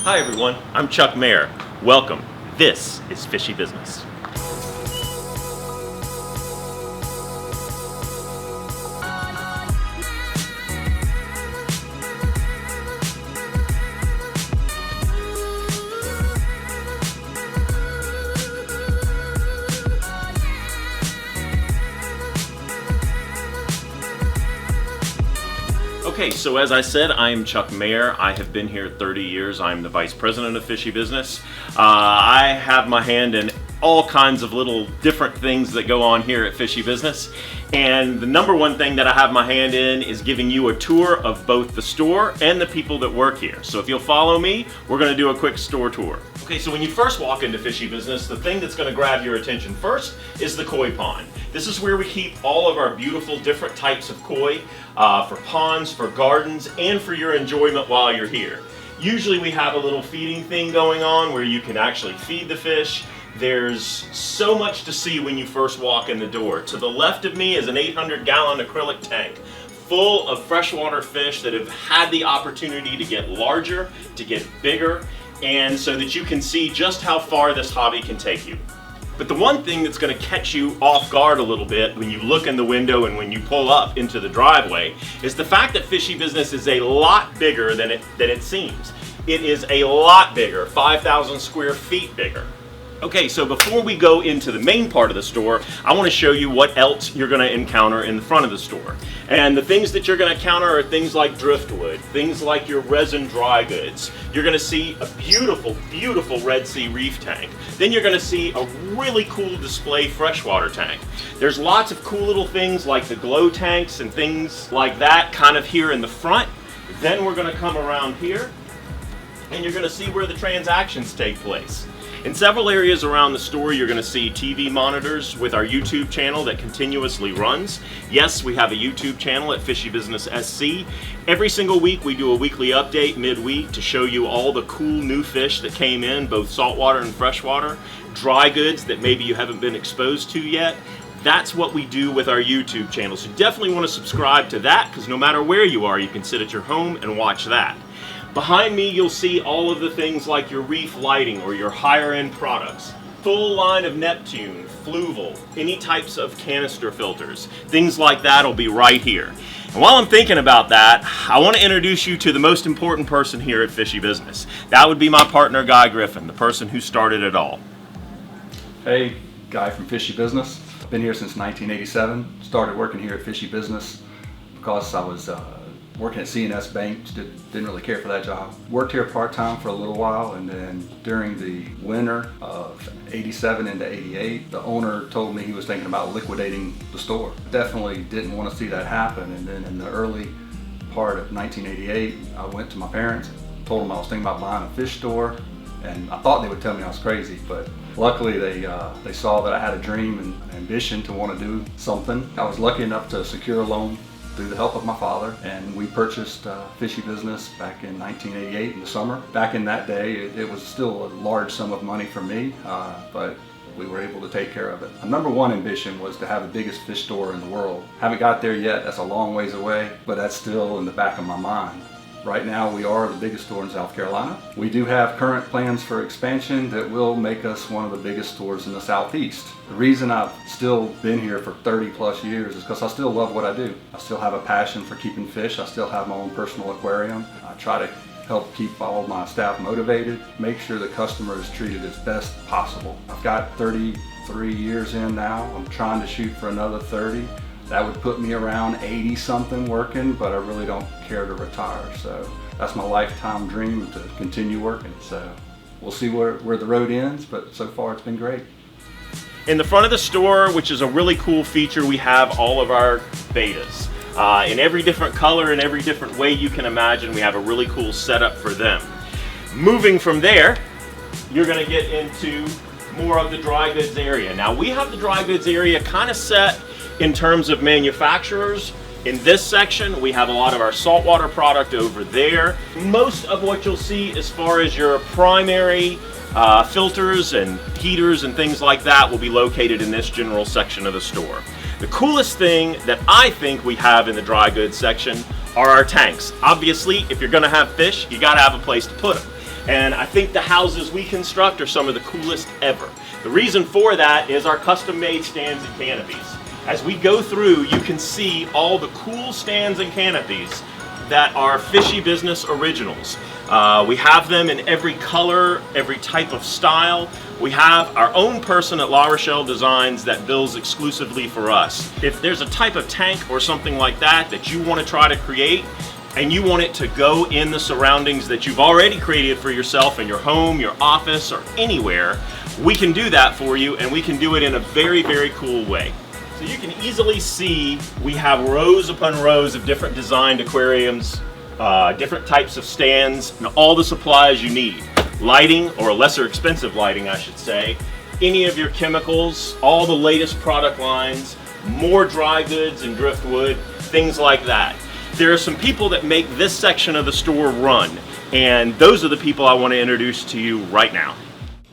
Hi everyone, I'm Chuck Mayer. Welcome. This is Fishy Business. Okay, so as I said, I am Chuck Mayer. I have been here 30 years. I'm the Vice President of Fishy Business. I have my hand in all kinds of little different things that go on here at Fishy Business. And the number one thing that I have my hand in is giving you a tour of both the store and the people that work here. So if you'll follow me, we're going to do a quick store tour. Okay, so when you first walk into Fishy Business, the thing that's going to grab your attention first is the koi pond. This is where we keep all of our beautiful different types of koi for ponds, for gardens, and for your enjoyment while you're here. Usually we have a little feeding thing going on where you can actually feed the fish. There's so much to see when you first walk in the door. To the left of me is an 800-gallon acrylic tank full of freshwater fish that have had the opportunity to get larger, to get bigger, and so that you can see just how far this hobby can take you. But the one thing that's going to catch you off guard a little bit when you look in the window and when you pull up into the driveway is the fact that Fishy Business is a lot bigger than it seems. It is a lot bigger, 5,000 square feet bigger. Okay, so before we go into the main part of the store, I want to show you what else you're going to encounter in the front of the store. And the things that you're going to encounter are things like driftwood, things like your resin dry goods. You're going to see a beautiful, beautiful Red Sea reef tank. Then you're going to see a really cool display freshwater tank. There's lots of cool little things like the glow tanks and things like that kind of here in the front. Then we're going to come around here and you're going to see where the transactions take place. In several areas around the store, you're going to see TV monitors with our YouTube channel that continuously runs. Yes, we have a YouTube channel at Fishy Business SC. Every single week we do a weekly update midweek to show you all the cool new fish that came in, both saltwater and freshwater, dry goods that maybe you haven't been exposed to yet. That's what we do with our YouTube channel. So definitely want to subscribe to that because no matter where you are, you can sit at your home and watch that. Behind me, you'll see all of the things like your reef lighting or your higher end products. Full line of Neptune, Fluval, any types of canister filters. Things like that will be right here. And while I'm thinking about that, I want to introduce you to the most important person here at Fishy Business. That would be my partner, Guy Griffin, the person who started it all. Hey, Guy from Fishy Business. I've been here since 1987. Started working here at Fishy Business because I was working at C&S Bank, didn't really care for that job. Worked here part-time for a little while, and then during the winter of 87 into 88, the owner told me he was thinking about liquidating the store. Definitely didn't want to see that happen, and then in the early part of 1988, I went to my parents, told them I was thinking about buying a fish store, and I thought they would tell me I was crazy, but luckily they saw that I had a dream and ambition to want to do something. I was lucky enough to secure a loan through the help of my father, and we purchased Fishy Business back in 1988 in the summer. Back in that day, it was still a large sum of money for me, but we were able to take care of it. My number one ambition was to have the biggest fish store in the world. Haven't got there yet, that's a long ways away, but that's still in the back of my mind. Right now we are the biggest store in South Carolina. We do have current plans for expansion that will make us one of the biggest stores in the Southeast. The reason I've still been here for 30 plus years is because I still love what I do. I still have a passion for keeping fish. I still have my own personal aquarium. I try to help keep all of my staff motivated, make sure the customer is treated as best possible. I've got 33 years in now. I'm trying to shoot for another 30. That would put me around 80 something working, but I really don't care to retire. So that's my lifetime dream, to continue working. So we'll see where the road ends, but so far it's been great. In the front of the store, which is a really cool feature, we have all of our betas. In every different color and every different way you can imagine, we have a really cool setup for them. Moving from there, you're gonna get into more of the dry goods area. Now we have the dry goods area kind of set in terms of manufacturers. In this section, we have a lot of our saltwater product over there. Most of what you'll see as far as your primary filters and heaters and things like that will be located in this general section of the store. The coolest thing that I think we have in the dry goods section are our tanks. Obviously, if you're gonna have fish, you gotta have a place to put them. And I think the houses we construct are some of the coolest ever. The reason for that is our custom-made stands and canopies. As we go through, you can see all the cool stands and canopies that are Fishy Business originals. We have them in every color, every type of style. We have our own person at La Rochelle Designs that builds exclusively for us. If there's a type of tank or something like that that you want to try to create, and you want it to go in the surroundings that you've already created for yourself in your home, your office, or anywhere, we can do that for you, and we can do it in a very, very cool way. So you can easily see we have rows upon rows of different designed aquariums, different types of stands, and all the supplies you need. Lighting, or lesser expensive lighting I should say, any of your chemicals, all the latest product lines, more dry goods and driftwood, things like that. There are some people that make this section of the store run, and those are the people I want to introduce to you right now.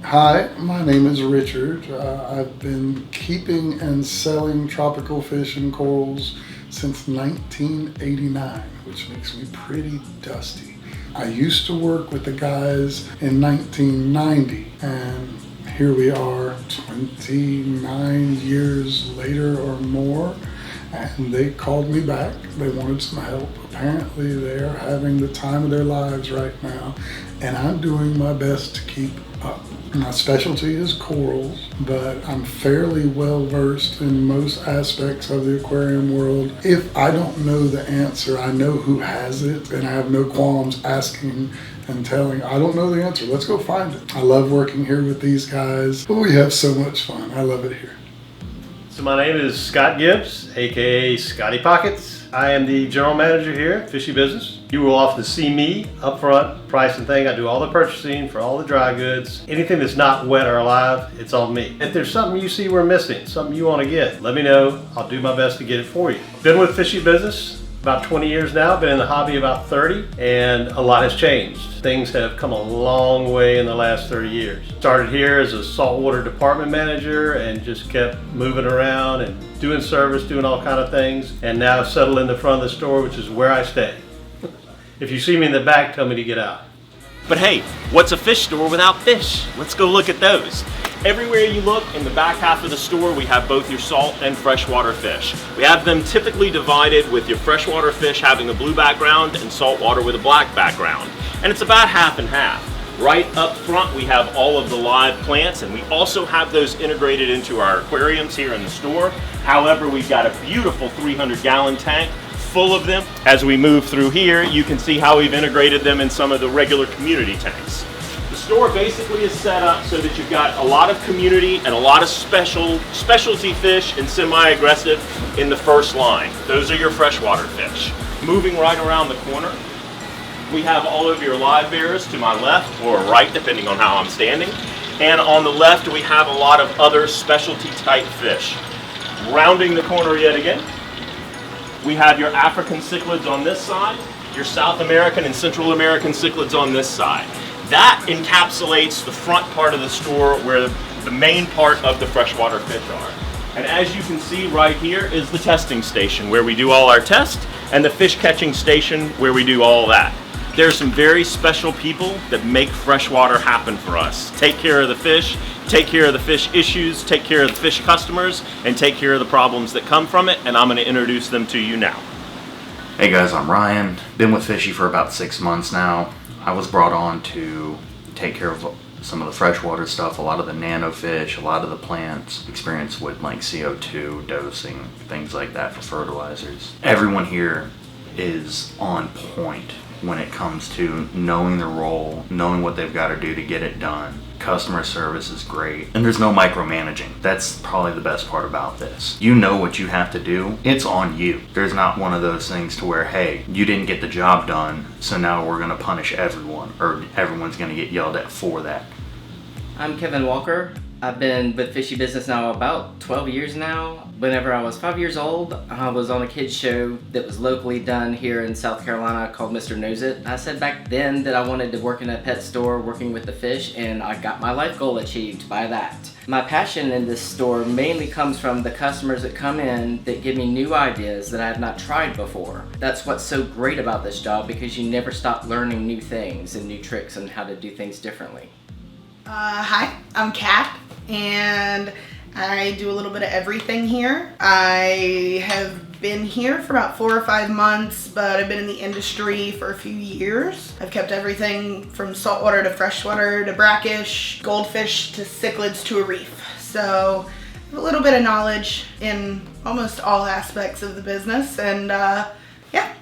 Hi, my name is Richard. I've been keeping and selling tropical fish and corals since 1989, which makes me pretty dusty. I used to work with the guys in 1990, and here we are 29 years later or more, and they called me back. They wanted some help. Apparently they're having the time of their lives right now, and I'm doing my best to keep up. My specialty is corals, but I'm fairly well versed in most aspects of the aquarium world. If I don't know the answer, I know who has it, and I have no qualms asking and telling, I don't know the answer, let's go find it. I love working here with these guys, but we have so much fun. I love it here. So my name is Scott Gibbs, aka Scotty Pockets. I am the general manager here at Fishy Business. You will often see me up front, price and thing. I do all the purchasing for all the dry goods. Anything that's not wet or alive, it's on me. If there's something you see we're missing, something you want to get, let me know. I'll do my best to get it for you. Been with Fishy Business about 20 years now, been in the hobby about 30, and a lot has changed. Things have come a long way in the last 30 years. Started here as a saltwater department manager and just kept moving around and doing service, doing all kind of things, and now settled in the front of the store, which is where I stay. If you see me in the back, tell me to get out. But hey, what's a fish store without fish? Let's go look at those. Everywhere you look in the back half of the store, we have both your salt and freshwater fish. We have them typically divided with your freshwater fish having a blue background and saltwater with a black background. And it's about half and half. Right up front, we have all of the live plants, and we also have those integrated into our aquariums here in the store. However, we've got a beautiful 300-gallon tank full of them. As we move through here, you can see how we've integrated them in some of the regular community tanks. The store basically is set up so that you've got a lot of community and a lot of specialty fish and semi-aggressive in the first line. Those are your freshwater fish. Moving right around the corner, we have all of your live bearers to my left or right, depending on how I'm standing. And on the left, we have a lot of other specialty type fish. Rounding the corner yet again, we have your African cichlids on this side, your South American and Central American cichlids on this side. That encapsulates the front part of the store where the main part of the freshwater fish are. And as you can see right here is the testing station where we do all our tests, and the fish catching station where we do all that. There's some very special people that make freshwater happen for us. Take care of the fish, take care of the fish issues, take care of the fish customers, and take care of the problems that come from it, and I'm going to introduce them to you now. Hey guys, I'm Ryan. Been with Fishy for about 6 months now. I was brought on to take care of some of the freshwater stuff, a lot of the nano fish, a lot of the plants, experience with like CO2 dosing, things like that for fertilizers. Everyone here is on point when it comes to knowing their role, knowing what they've got to do to get it done. Customer service is great, and there's no micromanaging. That's probably the best part about this. You know what you have to do, it's on you. There's not one of those things to where, hey, you didn't get the job done, so now we're gonna punish everyone, or everyone's gonna get yelled at for that. I'm Kevin Walker. I've been with Fishy Business now about 12 years now. Whenever I was 5 years old, I was on a kids show that was locally done here in South Carolina called Mr. Knows It. I said back then that I wanted to work in a pet store working with the fish, and I got my life goal achieved by that. My passion in this store mainly comes from the customers that come in that give me new ideas that I have not tried before. That's what's so great about this job, because you never stop learning new things and new tricks on how to do things differently. Hi, I'm Kat, and I do a little bit of everything here. I have been here for about 4 or 5 months, but I've been in the industry for a few years. I've kept everything from saltwater to freshwater to brackish, goldfish to cichlids to a reef. So I have a little bit of knowledge in almost all aspects of the business, and yeah.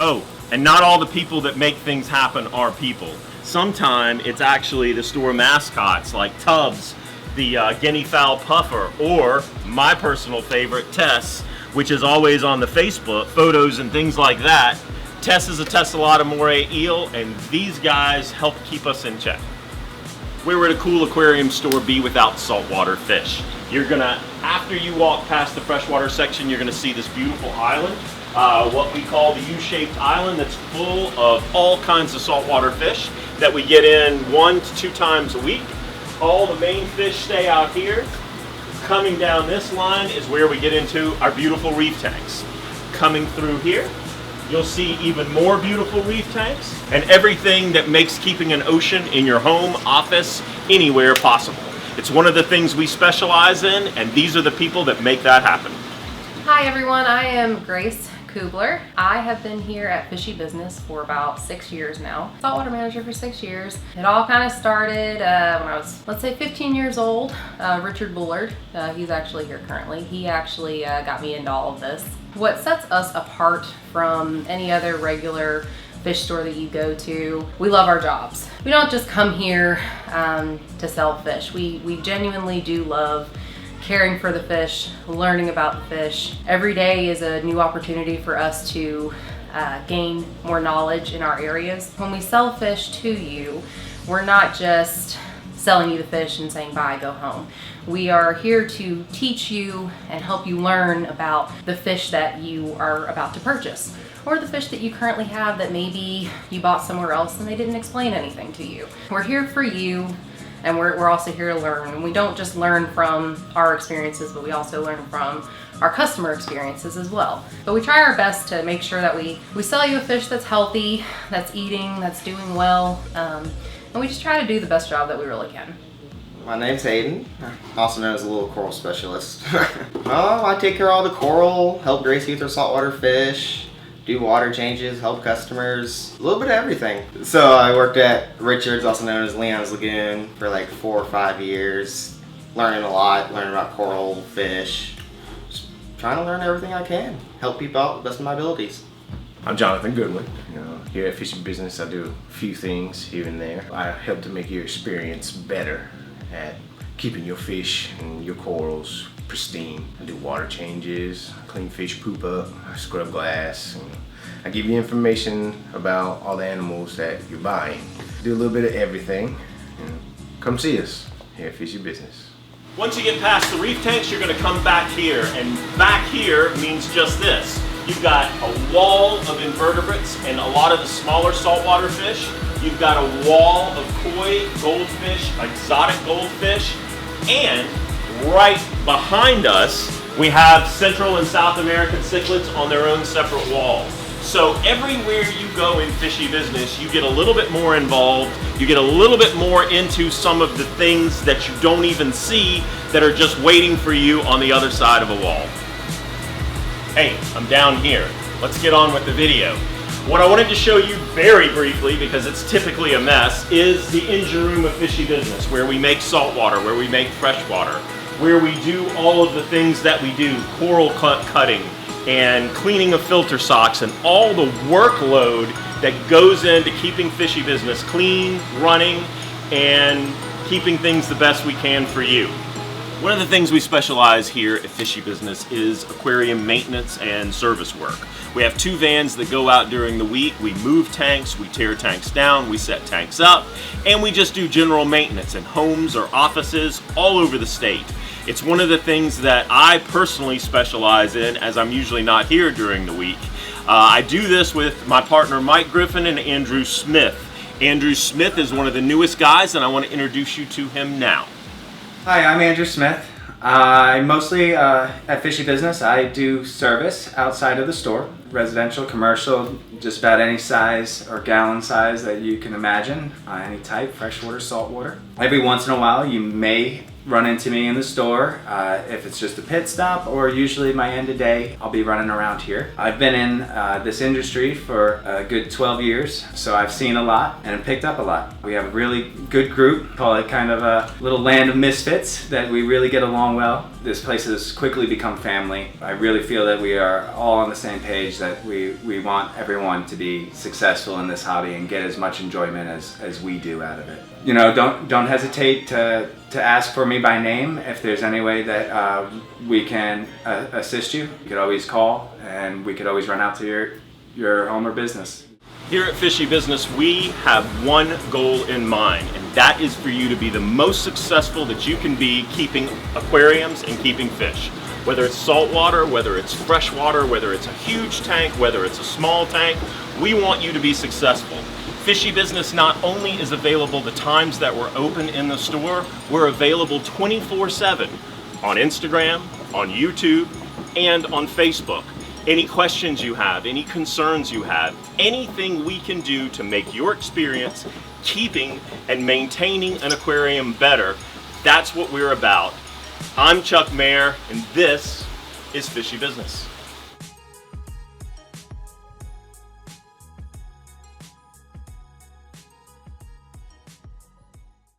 Oh, and not all the people that make things happen are people. Sometimes it's actually the store mascots like Tubbs, the guinea fowl puffer, or my personal favorite, Tess, which is always on the Facebook, photos and things like that. Tess is a Tessellata moray eel, and these guys help keep us in check. Where would a cool aquarium store be without saltwater fish? You're gonna, after you walk past the freshwater section, you're gonna see this beautiful island, what we call the U-shaped island, that's full of all kinds of saltwater fish that we get in 1 to 2 times a week. All the main fish stay out here. Coming down this line is where we get into our beautiful reef tanks. Coming through here, you'll see even more beautiful reef tanks and everything that makes keeping an ocean in your home, office, anywhere possible. It's one of the things we specialize in, and these are the people that make that happen. Hi everyone, I am Grace Kubler. I have been here at Fishy Business for about 6 years now. Saltwater manager for 6 years. It all kind of started when I was, let's say, 15 years old. Richard Bullard, he's actually here currently. He actually got me into all of this. What sets us apart from any other regular fish store that you go to, we love our jobs. We don't just come here to sell fish. We genuinely do love caring for the fish, learning about the fish. Every day is a new opportunity for us to gain more knowledge in our areas. When we sell fish to you, we're not just selling you the fish and saying bye, go home. We are here to teach you and help you learn about the fish that you are about to purchase, or the fish that you currently have that maybe you bought somewhere else and they didn't explain anything to you. We're here for you, and we're also here to learn. And we don't just learn from our experiences, but we also learn from our customer experiences as well. But we try our best to make sure that we sell you a fish that's healthy, that's eating, that's doing well, and we just try to do the best job that we really can. My name's Hayden, also known as a little coral specialist. I take care of all the coral, help Gracie with her saltwater fish, do water changes, help customers, a little bit of everything. So I worked at Richard's, also known as Leon's Lagoon, for like 4 or 5 years, learning a lot, learning about coral, fish, just trying to learn everything I can, help people out to the best of my abilities. I'm Jonathan Goodwin. Here at Fishy Business, I do a few things here and there. I help to make your experience better at keeping your fish and your corals pristine. I do water changes, clean fish poop up, I scrub glass, and I give you information about all the animals that you're buying. Do a little bit of everything. Come see us here at Fishy Business. Once you get past the reef tanks, you're going to come back here, and back here means just this. You've got a wall of invertebrates and a lot of the smaller saltwater fish. You've got a wall of koi, goldfish, exotic goldfish, and right behind us, we have Central and South American cichlids on their own separate wall. So everywhere you go in Fishy Business, you get a little bit more involved, you get a little bit more into some of the things that you don't even see that are just waiting for you on the other side of a wall. Hey, I'm down here. Let's get on with the video. What I wanted to show you very briefly, because it's typically a mess, is the engine room of Fishy Business, where we make saltwater, where we make freshwater, where we do all of the things that we do, coral cutting and cleaning of filter socks, and all the workload that goes into keeping Fishy Business clean, running, and keeping things the best we can for you. One of the things we specialize here at Fishy Business is aquarium maintenance and service work. We have 2 vans that go out during the week. We move tanks, we tear tanks down, we set tanks up, and we just do general maintenance in homes or offices all over the state. It's one of the things that I personally specialize in, as I'm usually not here during the week. I do this with my partner Mike Griffin and Andrew Smith. Andrew Smith is one of the newest guys, and I want to introduce you to him now. Hi, I'm Andrew Smith. I mostly at Fishy Business, I do service outside of the store, residential, commercial, just about any size or gallon size that you can imagine, any type, freshwater, saltwater. Every once in a while you may run into me in the store if it's just a pit stop, or usually my end of day I'll be running around here. I've been in this industry for a good 12 years, so I've seen a lot and picked up a lot. We have a really good group, call it kind of a little land of misfits that we really get along well. This place has quickly become family. I really feel that we are all on the same page, that we want everyone to be successful in this hobby and get as much enjoyment as we do out of it. You know, don't hesitate to ask for me by name if there's any way that we can assist you. You could always call, and we could always run out to your home or business. Here at Fishy Business, we have one goal in mind, and that is for you to be the most successful that you can be keeping aquariums and keeping fish. Whether it's saltwater, whether it's freshwater, whether it's a huge tank, whether it's a small tank, we want you to be successful. Fishy Business not only is available the times that we're open in the store, we're available 24/7 on Instagram, on YouTube, and on Facebook. Any questions you have, any concerns you have, anything we can do to make your experience keeping and maintaining an aquarium better, that's what we're about. I'm Chuck Mayer, and this is Fishy Business.